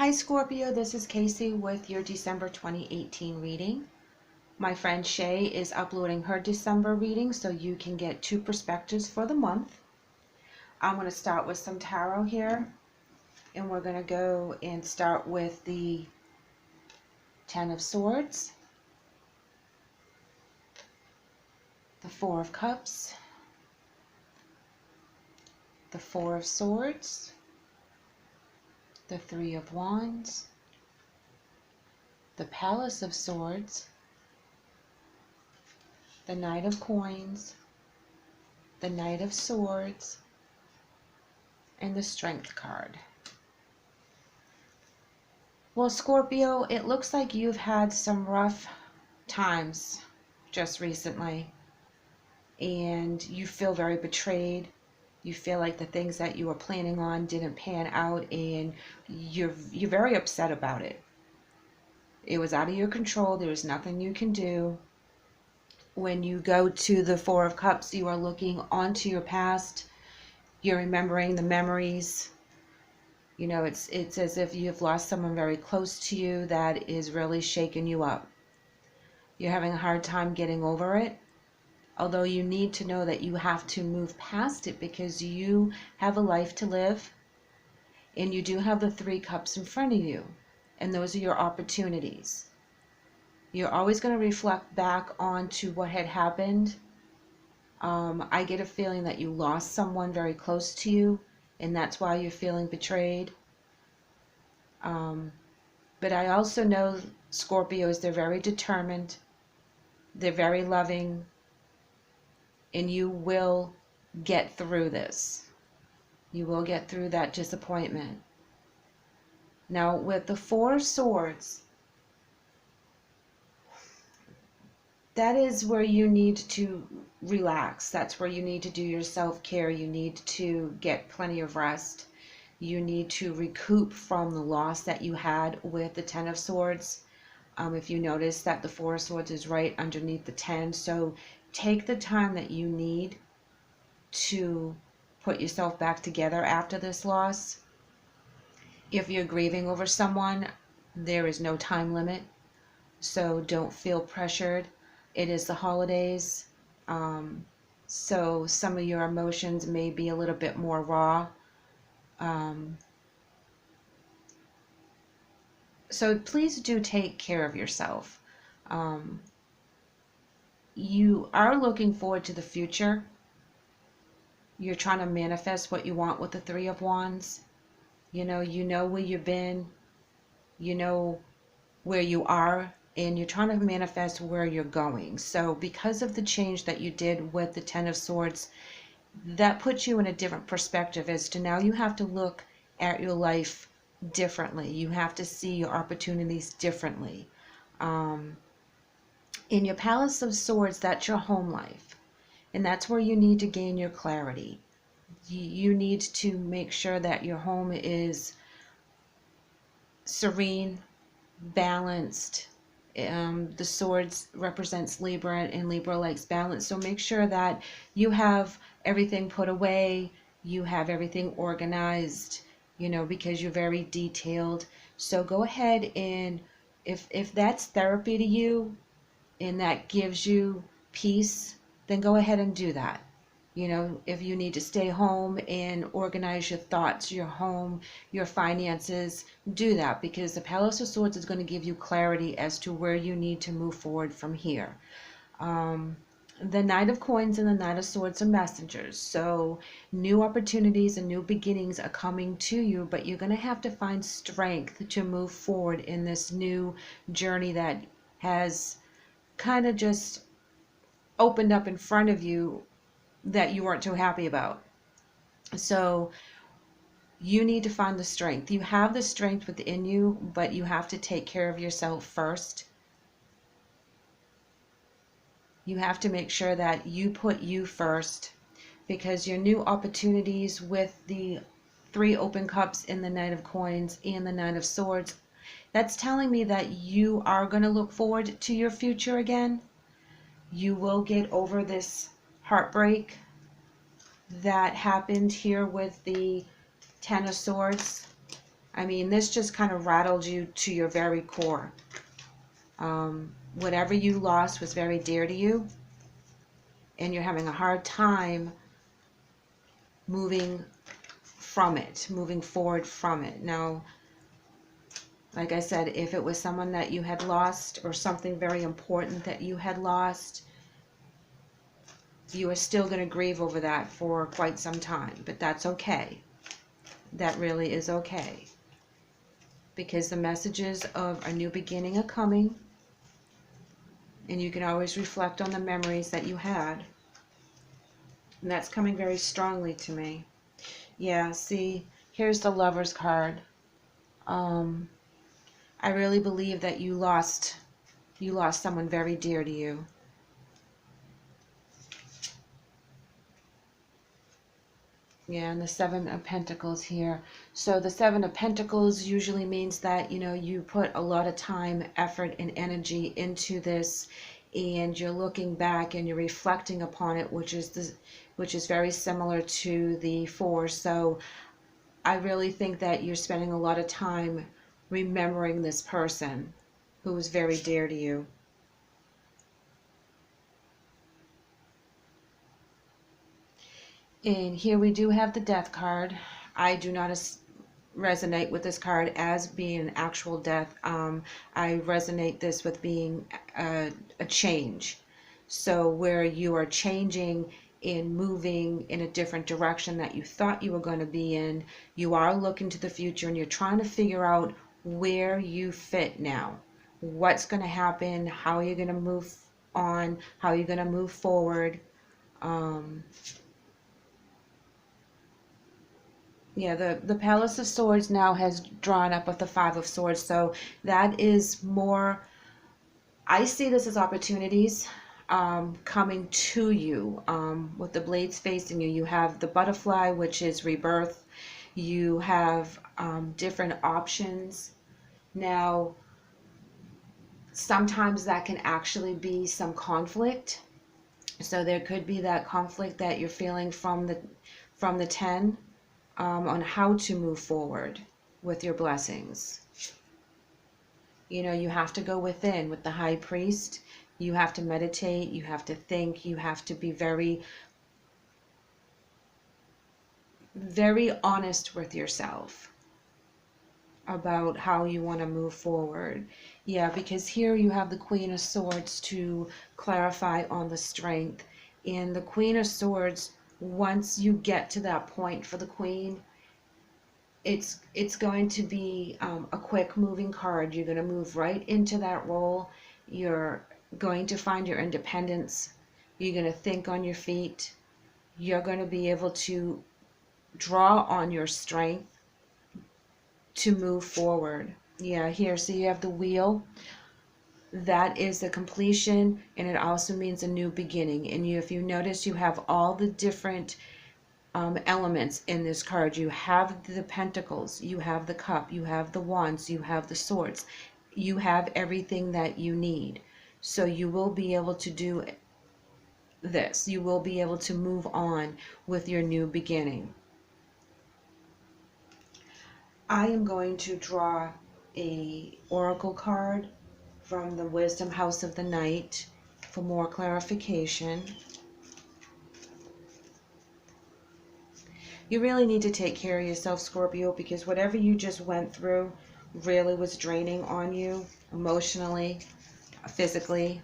Hi Scorpio, this is Kacee with your December 2018 reading. My friend Shae is uploading her December reading so you can get two perspectives for the month. I'm going to start with some tarot here, and we're going to go and start with the Ten of Swords, the Four of Cups, the Four of Swords, the Three of Wands, the Palace of Swords, the Knight of Coins, the Knight of Swords, and the Strength card. Well, Scorpio, it looks like you've had some rough times just recently, and you feel very betrayed. You feel like the things that you were planning on didn't pan out, and you're very upset about it. It was out of your control. There was nothing you can do. When you go to the Four of Cups, you are looking onto your past. You're remembering the memories. You know, it's as if you've lost someone very close to you that is really shaking you up. You're having a hard time getting over it. Although you need to know that you have to move past it because you have a life to live. And you do have the Three Cups in front of you. And those are your opportunities. You're always going to reflect back onto what had happened. I get a feeling that you lost someone very close to you, and that's why you're feeling betrayed. But I also know Scorpios, they're very determined, they're very loving, and you will get through this. You will get through that disappointment. Now, with the Four of Swords, that is where you need to relax. That's where you need to do your self-care. You need to get plenty of rest. You need to recoup from the loss that you had with the Ten of Swords. If you notice that the Four of Swords is right underneath the 10. So take the time that you need to put yourself back together after this loss. If you're grieving over someone, there is no time limit. So don't feel pressured. It is the holidays. So some of your emotions may be a little bit more raw. So please do take care of yourself. You are looking forward to the future. You're trying to manifest what you want with the Three of Wands. You know where you've been. You know where you are. And you're trying to manifest where you're going. So because of the change that you did with the Ten of Swords, that puts you in a different perspective as to now you have to look at your life differently. You have to see your opportunities differently. In your Palace of Swords, that's your home life. And that's where you need to gain your clarity. You need to make sure that your home is serene, balanced. The swords represents Libra, and Libra likes balance. So make sure that you have everything put away, you have everything organized, because you're very detailed. So go ahead, and if that's therapy to you and that gives you peace, then go ahead and do that. If you need to stay home and organize your thoughts, your home, your finances, do that, because the Palace of Swords is going to give you clarity as to where you need to move forward from here. The Knight of Coins and the Knight of Swords are messengers. So new opportunities and new beginnings are coming to you, but you're going to have to find strength to move forward in this new journey that has kind of just opened up in front of you that you weren't too happy about. So you need to find the strength. You have the strength within you, but you have to take care of yourself first. You have to make sure that you put you first, because your new opportunities with the Three Open Cups and the Knight of Coins and the Knight of Swords, that's telling me that you are going to look forward to your future again. You will get over this heartbreak that happened here with the Ten of Swords. I mean, this just kind of rattled you to your very core. Whatever you lost was very dear to you, and you're having a hard time moving from it, moving forward from it. Now, like I said, if it was someone that you had lost or something very important that you had lost, you are still going to grieve over that for quite some time, but that's okay. That really is okay. Because the messages of a new beginning are coming, and you can always reflect on the memories that you had. And that's coming very strongly to me. Yeah, see, here's the Lover's card. I really believe that you lost someone very dear to you. Yeah, and the Seven of Pentacles here. So the Seven of Pentacles usually means that, you put a lot of time, effort, and energy into this, and you're looking back and you're reflecting upon it, which is very similar to the Four. So I really think that you're spending a lot of time remembering this person who was very dear to you. And here we do have the Death card. I do not resonate with this card as being an actual death. I resonate this with being a change. So where you are changing and moving in a different direction that you thought you were going to be in. You are looking to the future and you're trying to figure out where you fit now. What's going to happen? How are you going to move on? How are you going to move forward? Yeah, the Palace of Swords now has drawn up with the Five of Swords, so that is more, I see this as opportunities coming to you. With the blades facing you, you have the butterfly, which is rebirth. You have different options. Now, sometimes that can actually be some conflict. So there could be that conflict that you're feeling from the 10. On how to move forward with your blessings. You have to go within with the High Priest. You have to meditate. You have to think. You have to be very, very honest with yourself about how you want to move forward. Yeah, because here you have the Queen of Swords to clarify on the strength. And the Queen of Swords, once you get to that point for the Queen, it's going to be a quick moving card. You're going to move right into that role. You're going to find your independence. You're going to think on your feet. You're going to be able to draw on your strength to move forward. Yeah, here, so you have the Wheel. That is the completion, and it also means a new beginning. And if you notice, you have all the different elements in this card. You have the Pentacles, you have the Cup, you have the Wands, you have the Swords. You have everything that you need. So you will be able to do this. You will be able to move on with your new beginning. I am going to draw a oracle card from the Wisdom House of the Night for more clarification. You really need to take care of yourself, Scorpio, because whatever you just went through really was draining on you emotionally, physically.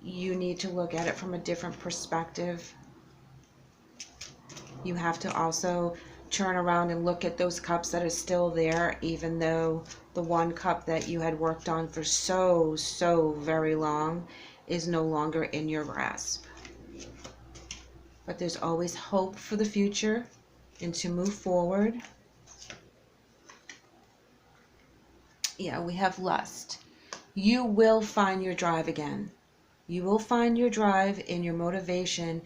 You need to look at it from a different perspective. You have to also turn around and look at those cups that are still there, even though the one cup that you had worked on for so very long is no longer in your grasp. But there's always hope for the future and to move forward. Yeah, we have Lust. You will find your drive again. You will find your drive and your motivation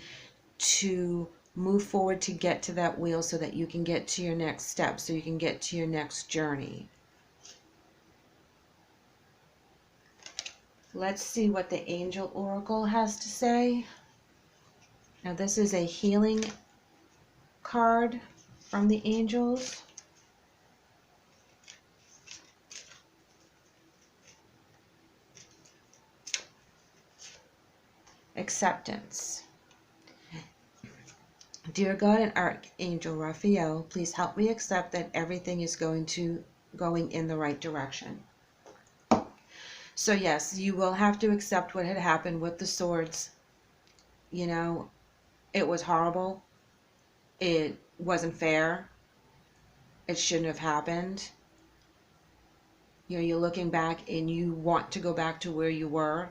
to move forward, to get to that wheel so that you can get to your next step, so you can get to your next journey. Let's see what the Angel Oracle has to say. Now this is a healing card from the angels. Acceptance. Dear God and Archangel Raphael, please help me accept that everything is going in the right direction. So yes, you will have to accept what had happened with the swords. You know, it was horrible. It wasn't fair. It shouldn't have happened. You know, you're looking back and you want to go back to where you were.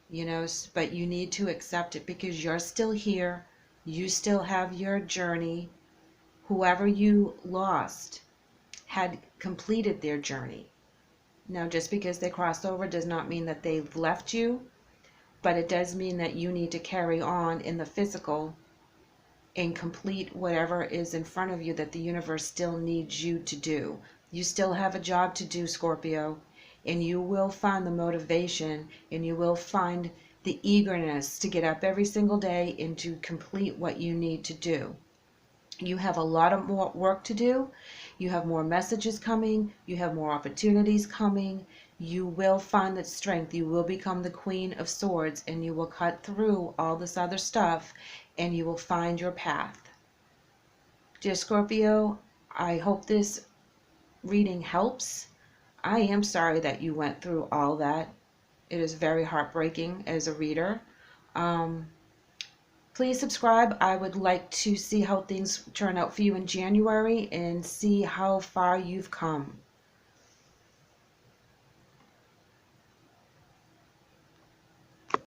You know, but you need to accept it because you're still here. You still have your journey. Whoever you lost had completed their journey. Now, just because they crossed over does not mean that they've left you, but it does mean that you need to carry on in the physical and complete whatever is in front of you that the universe still needs you to do. You still have a job to do, Scorpio, and you will find the motivation and you will find the eagerness to get up every single day and to complete what you need to do. You have a lot of more work to do. You have more messages coming. You have more opportunities coming. You will find that strength. You will become the Queen of Swords and you will cut through all this other stuff and you will find your path. Dear Scorpio, I hope this reading helps. I am sorry that you went through all that. It is very heartbreaking as a reader. Please subscribe. I would like to see how things turn out for you in January and see how far you've come.